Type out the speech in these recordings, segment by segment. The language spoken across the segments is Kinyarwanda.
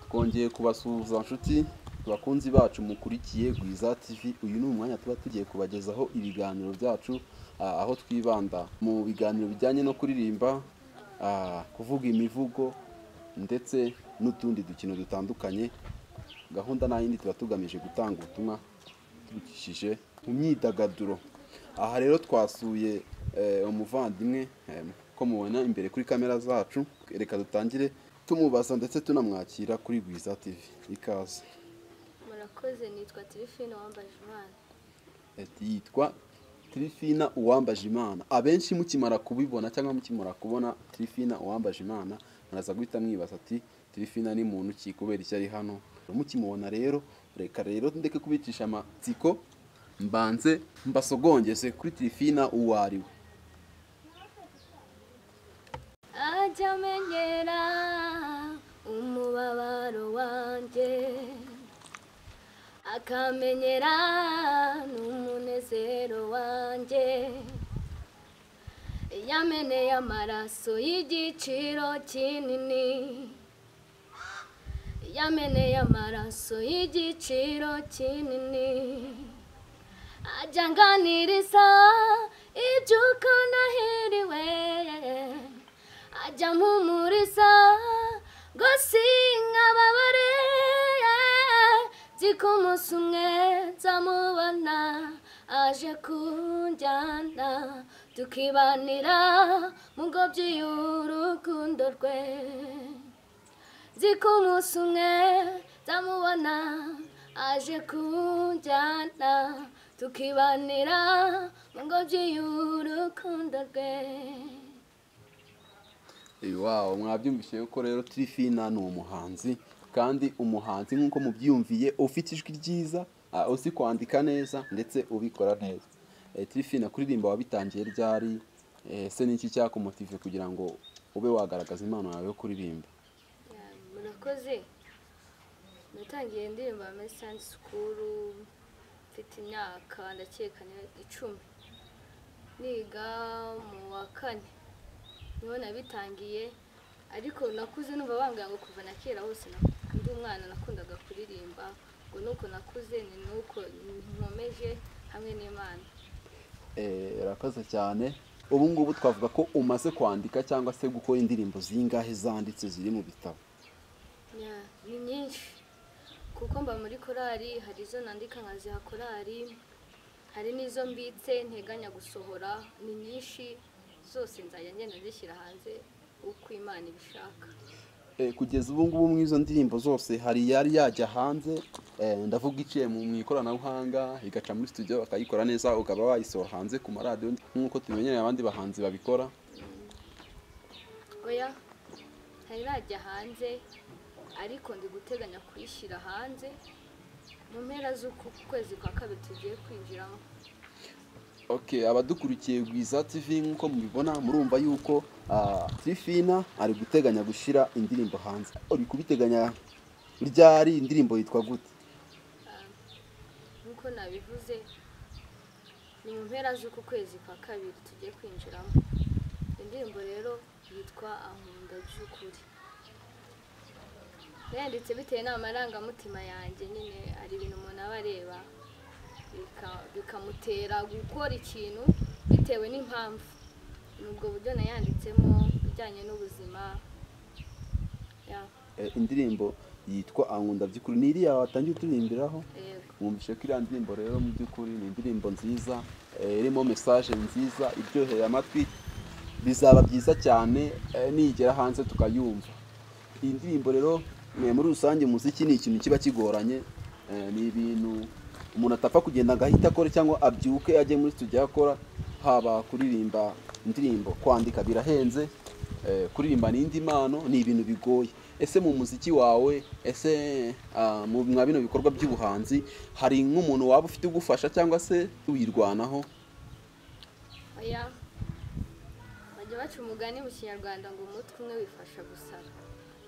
twongeye kubasuhuza nshuti abakunzi bacu mukurikiye Gwiza TV. Uyu ni umwanya tuba tugiye kubagezaho ibiganiro byacu, aho twibanda mu biganiro bijyanye no kuririmba, kuvuga imivugo ndetse n'utundi dukino dutandukanye. Gahunda n'ayindi tuba tugamije gutanga ubutumwa tubikishije mu myidagaduro. Aha rero twasuye umuvandimwe ko mubona imbere kuri kamera zacu. Reka dutangire tumubaza ndetse tunamwakira kuri Gwiza TV. Ikaze. Murakoze, nitwa Trifina Uwambajimana. Yitwa Trifina Uwambajimana. Abenshi mukimara kubibona cyangwa mukimara kubona Trifina Uwambajimana muraza guhita mwibaza ati Trifina ni muntu ki, kubera icyo ari hano. Mukimubona rero reka rero ndeke kubicisha amatsiko, mbanze mbasogongeze kuri Trifina uwo ari we. Ajya amenyera umubabaro wanjye, akamenyera n'umunezero wanjye. Yameneye amaraso y'igiciro kinini, yameneye amaraso y'igiciro kinini. Ajya anganiriza iby'uko nahiriwe, ajya mpumuriza ngo sinkababare. Nzi ko umunsi umwe nzamubona aje kunjyana, tukibanira mu ngobyi y'urukundo rwe. Nzi ko umunsi umwe nzamubona aje kunjyana, tukibanira mu ngobyi y'urukundo rwe. Wow, mwabyumvise yuko rero Trifina ni umuhanzi, kandi umuhanzi nk'uko mubyiyumviye ufite ijwi ryiza, uzi kwandika neza ndetse ubikora neza. Trifina, kuririmba wabitangiye ryari? Se n'iki cyakumotive kugira ngo ube wagaragaza impano yawe yo kuririmba? Murakoze, natangiye indirimba muri Sunday School mfite imyaka ndakeka 10, niga mu wa 4 niho nabitangiye. Ariko nakuze numva bambwira ngo kuva na kera hose ndi umwana nakundaga kuririmba, ngo nuko nakuze ni nuko nkomeje hamwe n'Imana. Urakoze cyane. Ubu ngubu twavuga ko umaze kwandika cyangwa se gukora indirimbo zingahe zanditse ziri mu bitabo? Ni nyinshi, kuko mba muri korali, hari izo nandika nkaziha korali, hari n'izo mbitse nteganya gusohora. Ni nyinshi, zose nzajya ngenda zishyira hanze uko Imana ibishaka. Kugeza ubu ngubu mu izo ndirimbo zose hari yari yajya hanze, ndavuga iciye mu ikoranabuhanga igaca muri studio bakayikora neza ukaba wayisohora hanze ku maradiyo nk'uko tumenyereye abandi bahanzi babikora? Oya, hari rajya hanze, ariko ndi guteganya kuyishyira hanze mu mpera z'uku kwezi kwa 2 tugiye kwinjiramo. Abadukurikiye Gwiza TV nk'uko mubibona murumva yuko Trifina ari guteganya gushyira indirimbo hanze. Uri kubiteganya ryari? Indirimbo yitwa gute? Nk'uko nabivuze, ni mu mpera z'uku kwezi kwa 2 tugiye kwinjiramo. Indirimbo rero yitwa Ankunda by'ukuri. Yanditse bitewe n'amarangamutima yanjye, nyine ari ibintu umuntu aba areba bikamutera gukora ikintu bitewe n'impamvu. Nubwo buryo nayanditsemo bijyanye n'ubuzima. Indirimbo yitwa Ankunda by'ukuri ni iriya watangiye uturimbiraho? Mwumvishe ko iriya ndirimbo rero mu by'ukuri ni indirimbo nziza, irimo message nziza iryoheye amatwi. Bizaba byiza cyane nigera hanze tukayumva. Iyi ndirimbo rero muri rusange umuziki ni ikintu kiba kigoranye, ni ibintu umuntu atapfa kugenda agahita akora cyangwa abyuke ajye muri studio akora. Haba kuririmba indirimbo, kwandika birahenze, kuririmba n'indi impano ni ibintu bigoye. Ese mu muziki wawe, ese mu bino bikorwa by'ubuhanzi hari nk'umuntu waba ufite ugufasha cyangwa se wirwanaho? Oya, bajya baca umugani mu Kinyarwanda ngo umutwe umwe wifasha gusara.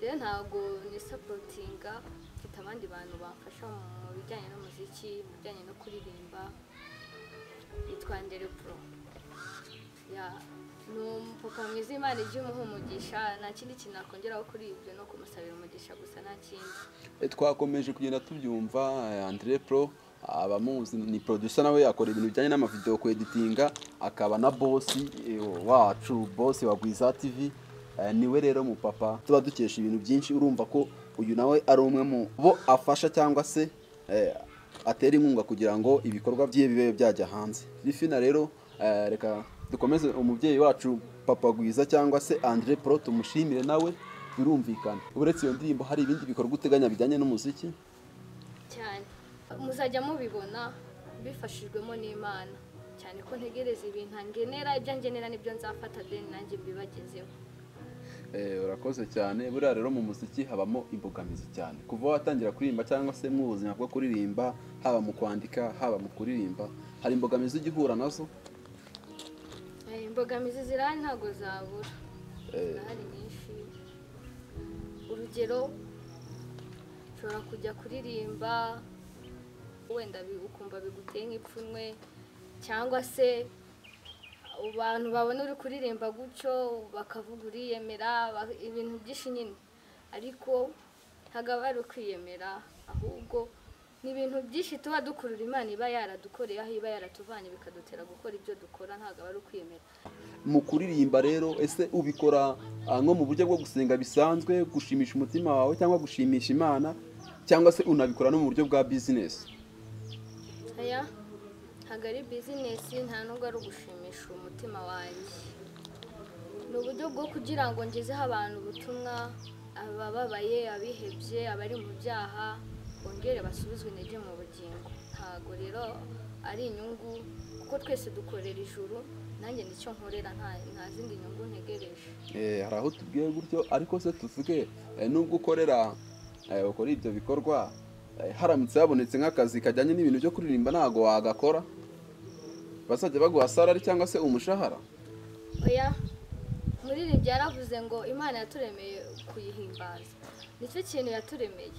Rero ntabwo ni supportinga, mfite abandi bantu bamfasha mu bijyanye n'umuziki, mu bijyanye no kuririmba. Yitwa Ndere Pro. ni umupapa mwiza, Imana ijye imuha umugisha, nta kindi kintu nakongeraho kuri ibyo no kumusabira umugisha gusa nta kindi. Twakomeje kugenda tubyumva. Andre Pro abamuzi ni producer, nawe yakora ibintu bijyanye n'amavideo ku editinga, akaba na boss wacu, boss wa Gwiza TV. Niwe rero mu papa tuba dukesha ibintu byinshi. Urumva ko uyu nawe ari umwe mu bo afasha cyangwa se atera inkunga kugira ngo ibikorwa bye bibe byajya hanze. Rifina rero reka dukomeze umubyeyi wacu Papa Gwiza cyangwa se Andre Pro tumushimire nawe birumvikana. Uretse iyo ndirimbo hari ibindi bikorwa uteganya bijyanye n'umuziki? Cyane muzajya mubibona bifashijwemo n'Imana, cyane ko ntegereza ibintu ngenera, ibyo ngenera nibyo nzafata deni nanjye bibagezeho. Urakoze cyane. Buriya rero mu muziki habamo imbogamizi cyane, kuva watangira kuririmba cyangwa se mu buzima bwo kuririmba, haba mu kwandika haba mu kuririmba, hari imbogamizi ujya uhura nazo? Imbogamizi zirahari ntabwo zabura, zirahari nyinshi. Urugero, ushobora kujya kuririmba wenda ukumva biguteye nk'ipfunwe, cyangwa se abantu babona uri kuririmba gutyo bakavuga uriyemera, ibintu byinshi nyine, ariko ntabwo aba ari ukwiyemera, ahubwo ni ibintu byinshi tuba dukurura Imana iba yaradukoreye, aho iba yaratuvanye bikadutera gukora ibyo dukora, ntabwo aba ari ukwiyemera. Mu kuririmba rero ese ubikora nko mu buryo bwo gusenga bisanzwe, gushimisha umutima wawe cyangwa gushimisha Imana, cyangwa se unabikora no mu buryo bwa business? Aya ntabwo ari business, nta nubwo ari ugushimisha umutima wanjye, ni uburyo bwo kugira ngo ngezeho abantu ubutumwa, abababaye, abihebye, abari mu byaha bongere basubizwe intege mu bugingo. Ntabwo rero ari inyungu, kuko twese dukorera ijuru, nanjye nicyo nkorera, nta zindi nyungu ntegereje. Hari aho tubwiye gutyo, ariko se tuvuge nubwo ukora ibyo bikorwa, haramutse habonetse nk'akazi kajyanye n'ibintu byo kuririmba ntabwo wagakora? Bazajya baguha salary cyangwa se umushahara? Oya, umuririmbyi yaravuze ngo Imana yaturemeye kuyihimbaza, nicyo kintu yaturemeye.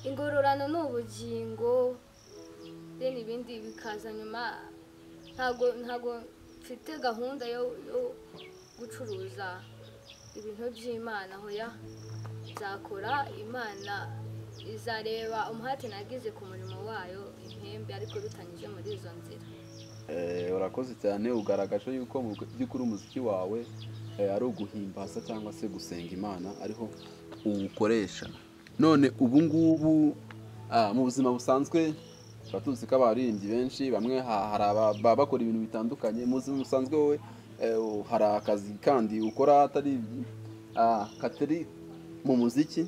Ingororano ni ubugingo, deni ibindi bikaza nyuma. Ntabwo mfite gahunda yo gucuruza ibintu by'Imana. Hoya, nzakora, Imana izareba umuhate nagize ku murimo wayo impembe, ariko bitanyuze muri izo nzira. Urakoze cyane. Ugaragaje yuko mu by'ukuri umuziki wawe ari uguhimbaza cyangwa se gusenga Imana ariho uwukoresha. None ubu ngubu mu buzima busanzwe tuba tuzi ko abaririmbyi benshi bamwe hari ababa bakora ibintu bitandukanye. Mu buzima busanzwe wowe hari akazi kandi ukora katari mu muziki?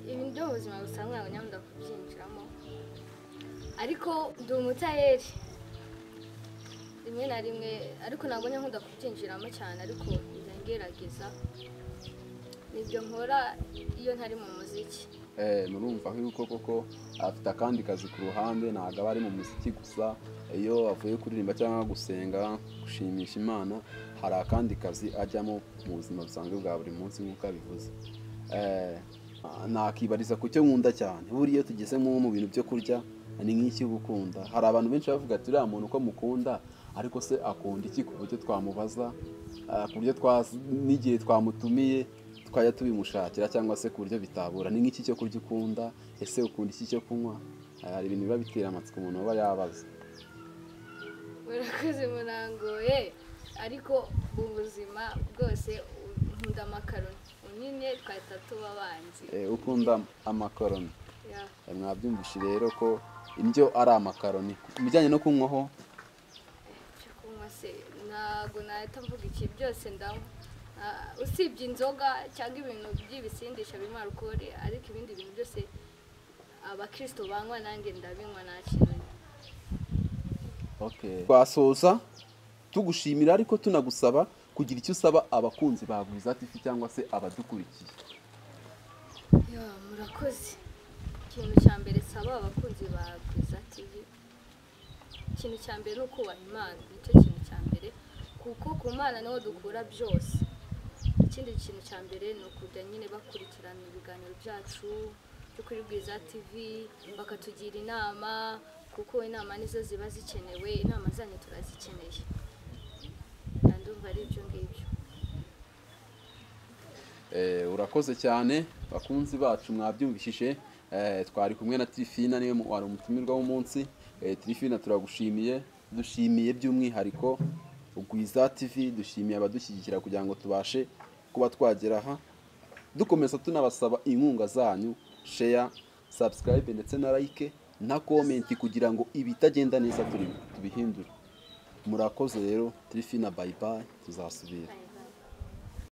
Ibintu byo mu buzima busanzwe ntabwo nyamunda kubyinjiramo, ariko ndi umutayeri rimwe na rimwe, ariko ntabwo nyamunda kubyinjiramo cyane, ariko ngerageza, nibyo nkora iyo ntari mu muziki. Murumva yuko koko afite akandi kazi ku ruhande, ntabwo aba ari mu muziki gusa. Iyo avuye kuririmba cyangwa gusenga, gushimisha Imana, hari akandi kazi ajyamo mu buzima busanzwe bwa buri munsi nk'uko abivuze. Nakibariza ku cyo nkunda cyane, buriya tugeze mu bintu byo kurya, ni nk'iki gukunda. Hari abantu benshi bavuga ati uriya muntu uko mukunda, ariko se akunda iki ku buryo twamubaza, ku buryo n'igihe twamutumiye twajya tubimushakira, cyangwa se ku buryo bitabura. Ni nk'iki cyo kurya ukunda? Ese ukunda iki cyo kunywa? Hari ibintu biba bitera amatsiko umuntu aba yabaza. Murakoze, murangoye, ariko ubuzima bwose nkunda amakaroni, nyine twahita tuba abanzi. Ukunda amakaroni? Mwabyumvishe rero ko indyo ari amakaroni. Mu bijyanye no kunywaho? Cyo kunywa se ntabwo nahita mvuga iki, byose ndanywa, usibye inzoga cyangwa ibintu by'ibisindisha birimo alcohol, ariko ibindi bintu byose abakristo banywa nanjye ndabinywa nta kintu. Twasoza tugushimira, ariko tunagusaba kugira icyo usaba abakunzi ba Gwiza TV cyangwa se abadukurikiye. Murakoze. Ikintu cya mbere saba abakunzi ba Gwiza TV, ikintu cya mbere ni ukubaha Imana, nicyo kintu cya mbere, kuko ku Mana niho dukura byose. Ikindi kintu cya mbere ni ukujya nyine bakurikirana ibiganiro byacu byo kuri Gwiza TV, bakatugira inama, kuko inama nizo ziba zikenewe, inama zanyu turazikeneye. ndumva ari ibyo ngibyo. Urakoze cyane bakunzi bacu mwabyumvishije. Twari kumwe na Trifina, niwe wari umutumirwa w'umunsi. Trifina turagushimiye, dushimiye by'umwihariko Ugwiza TV, dushimiye abadushyigikira kugira ngo tubashe kuba twagera aha, dukomeza tunabasaba inkunga zanyu, share, subscribe ndetse na like na comment kugira ngo ibitagenda neza tubihindure. Murakoze rero Trifina, bye bye, tuzasubira.